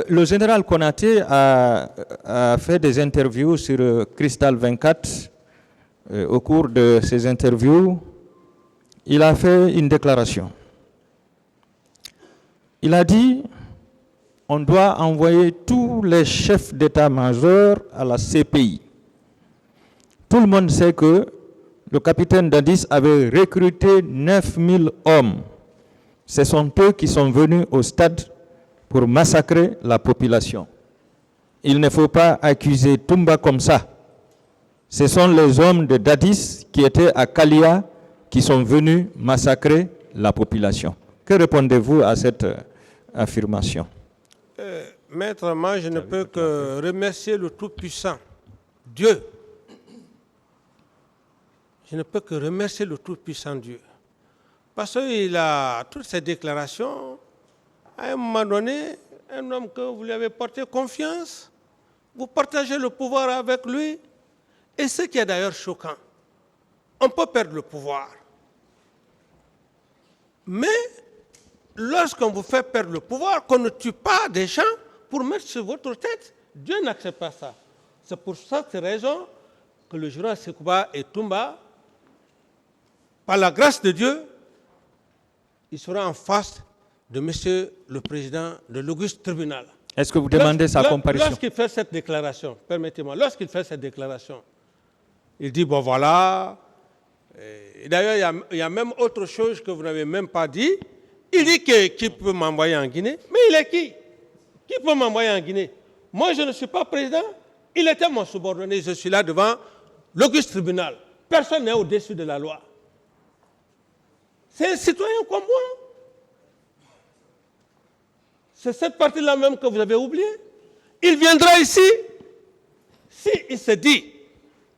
Le général Konaté a fait des interviews sur Cristal 24. Au cours de ces interviews, il a fait une déclaration. Il a dit on doit envoyer tous les chefs d'état-major à la CPI. Tout le monde sait que le capitaine Dadis avait recruté 9000 hommes. Ce sont eux qui sont venus au stade pour massacrer la population. Il ne faut pas accuser Toumba comme ça. Ce sont les hommes de Dadis qui étaient à Kalia qui sont venus massacrer la population. Que répondez-vous à cette affirmation? Maître, moi je ne peux que remercier le Tout-Puissant, Dieu. Je ne peux que remercier le Tout-Puissant Dieu. Parce qu'il a toutes ces déclarations, à un moment donné, un homme que vous lui avez porté confiance, vous partagez le pouvoir avec lui. Et ce qui est d'ailleurs choquant, on peut perdre le pouvoir. Mais lorsqu'on vous fait perdre le pouvoir, qu'on ne tue pas des gens pour mettre sur votre tête, Dieu n'accepte pas ça. C'est pour cette raison que le général Sekouba et Toumba, par la grâce de Dieu, il sera en face de Monsieur le Président de l'Auguste Tribunal. Est-ce que vous demandez sa comparution? Lorsqu'il fait cette déclaration, permettez-moi, lorsqu'il fait cette déclaration, il dit, bon voilà, d'ailleurs il y a même autre chose que vous n'avez même pas dit, il dit qui peut m'envoyer en Guinée, mais il est qui? Qui peut m'envoyer en Guinée? Moi je ne suis pas président, il était mon subordonné, je suis là devant l'Auguste Tribunal. Personne n'est au-dessus de la loi. C'est un citoyen comme moi. C'est cette partie-là même que vous avez oubliée. Il viendra ici, s'il se dit,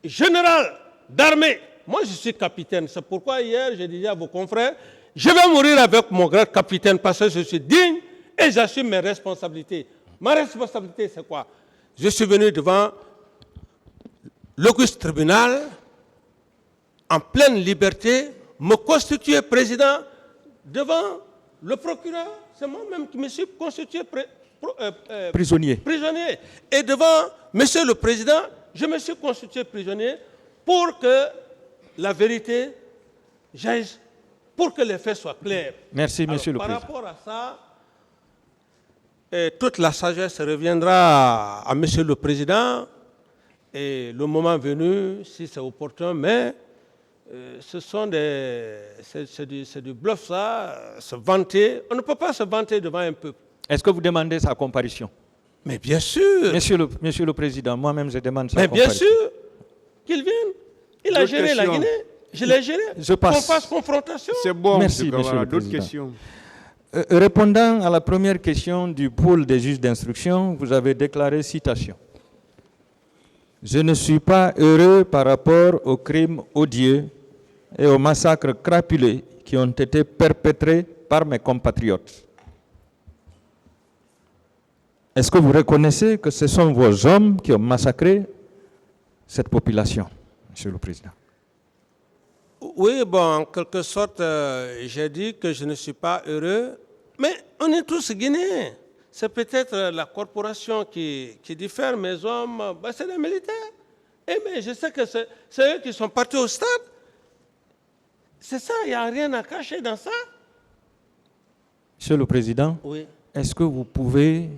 général d'armée, moi je suis capitaine, c'est pourquoi hier j'ai dit à vos confrères, je vais mourir avec mon grade capitaine parce que je suis digne et j'assume mes responsabilités. Ma responsabilité c'est quoi? Je suis venu devant l'Auguste Tribunal en pleine liberté, me constituer président devant le procureur, c'est moi-même qui me suis constitué prisonnier. Et devant Monsieur le Président, je me suis constitué prisonnier pour que la vérité jaillisse, pour que les faits soient clairs. Merci, Monsieur le Président. Par rapport à ça, toute la sagesse reviendra à Monsieur le Président et le moment venu, si c'est opportun, mais ce sont c'est du bluff ça, se vanter. On ne peut pas se vanter devant un peuple. Est-ce que vous demandez sa comparution? Mais bien sûr. Monsieur le Président, moi-même je demande sa comparution. Mais bien sûr qu'il vienne. Il a géré la Guinée. Je l'ai géré. Qu'on fasse confrontation. C'est bon. Merci, Monsieur le D'autres Président. questions? Répondant à la première question du pôle des juges d'instruction, vous avez déclaré, citation, « Je ne suis pas heureux par rapport aux crimes odieux et aux massacres crapuleux qui ont été perpétrés par mes compatriotes. » Est-ce que vous reconnaissez que ce sont vos hommes qui ont massacré cette population, Monsieur le Président? Oui, bon, en quelque sorte, j'ai dit que je ne suis pas heureux, mais on est tous Guinéens. C'est peut-être la corporation qui diffère, mes hommes, ben c'est les militaires. Mais je sais que c'est eux qui sont partis au stade. C'est ça, il n'y a rien à cacher dans ça. Monsieur le Président, oui. Est-ce que vous pouvez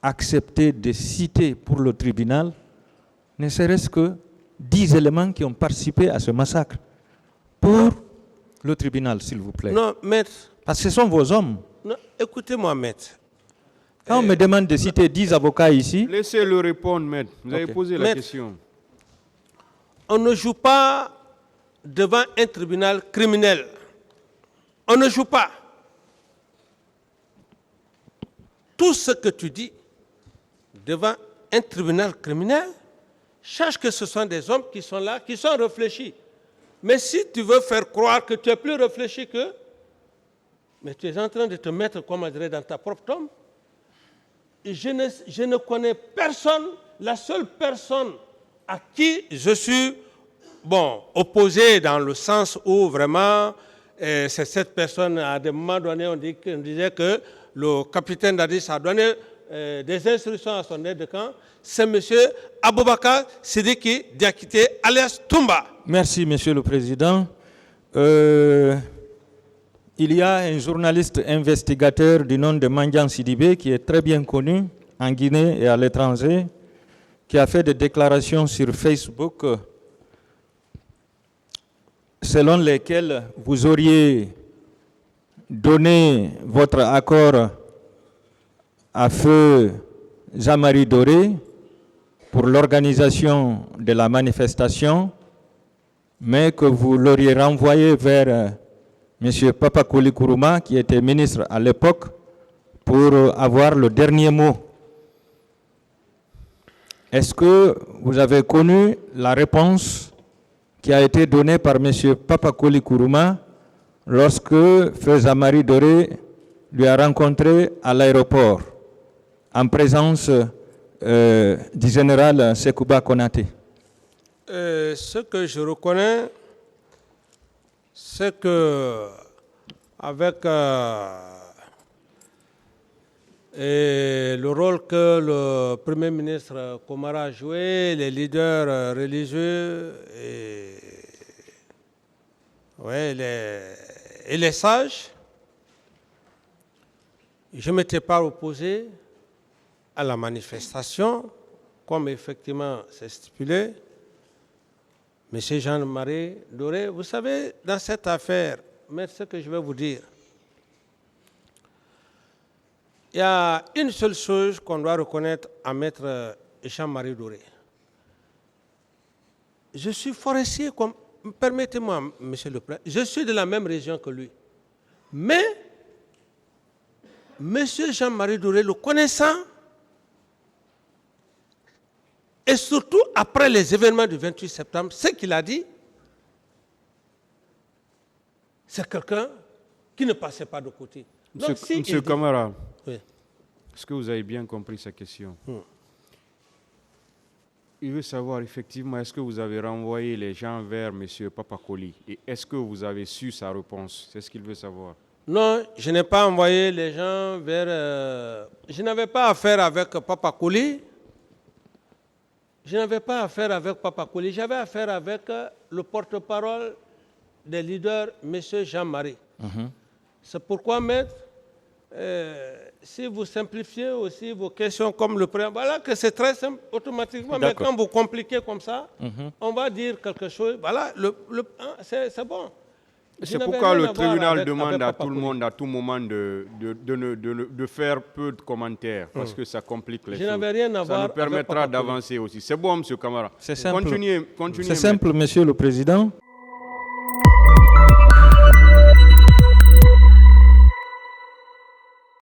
accepter de citer pour le tribunal, ne serait-ce que 10 éléments qui ont participé à ce massacre pour le tribunal, s'il vous plaît? Non, maître. Parce que ce sont vos hommes. Non, écoutez-moi, maître. Quand on me demande de citer 10 avocats ici... Laissez-le répondre, maître. Vous avez posé la question. On ne joue pas devant un tribunal criminel. On ne joue pas. Tout ce que tu dis devant un tribunal criminel, sache que ce sont des hommes qui sont là, qui sont réfléchis. Mais si tu veux faire croire que tu es plus réfléchi qu'eux, mais tu es en train de te mettre, comme on dirait, dans ta propre tombe. Je ne connais personne, la seule personne à qui je suis opposé dans le sens où vraiment Et cette personne, à des moments donnés, on disait que le capitaine Dadis a donné des instructions à son aide de camp. C'est M. Aboubakar Sidiki Diakité, alias Toumba. Merci, Monsieur le Président. Il y a un journaliste investigateur du nom de Mandian Sidibé qui est très bien connu en Guinée et à l'étranger, qui a fait des déclarations sur Facebook selon lesquelles vous auriez donné votre accord à feu Jean-Marie Doré pour l'organisation de la manifestation, mais que vous l'auriez renvoyé vers M. Papakouli Kourouma, qui était ministre à l'époque, pour avoir le dernier mot. Est-ce que vous avez connu la réponse qui a été donnée par M. Papakouli Kourouma lorsque feu Jean-Marie Doré lui a rencontré à l'aéroport en présence du général Sekouba Konaté? Ce que je reconnais, c'est que avec le rôle que le Premier ministre Komara a joué, les leaders religieux et les sages, je ne m'étais pas opposé à la manifestation, comme effectivement c'est stipulé. Monsieur Jean-Marie Doré, vous savez, dans cette affaire, mais ce que je vais vous dire, il y a une seule chose qu'on doit reconnaître à Maître Jean-Marie Doré. Je suis forestier, comme, permettez-moi, Monsieur le Président, je suis de la même région que lui. Mais, Monsieur Jean-Marie Doré, le connaissant, et surtout après les événements du 28 septembre, ce qu'il a dit, c'est quelqu'un qui ne passait pas de côté. Monsieur Kamara, oui. Est-ce que vous avez bien compris sa question? Il veut savoir effectivement, est-ce que vous avez renvoyé les gens vers M. Papakouli et est-ce que vous avez su sa réponse? C'est ce qu'il veut savoir. Non, je n'ai pas envoyé les gens vers... je n'avais pas affaire avec Papakouli. Je n'avais pas affaire avec Papakouli, j'avais affaire avec le porte-parole des leaders, M. Jean-Marie. C'est pourquoi, maître, si vous simplifiez aussi vos questions comme le président, voilà que c'est très simple automatiquement, mais quand vous compliquez comme ça, on va dire quelque chose, voilà, c'est bon. C'est pourquoi le tribunal demande à tout le monde, à tout moment, de faire peu de commentaires, parce que ça complique les choses. Ça nous permettra d'avancer aussi. C'est bon, M. Kamara. C'est simple. Continuez. C'est simple, Monsieur le Président.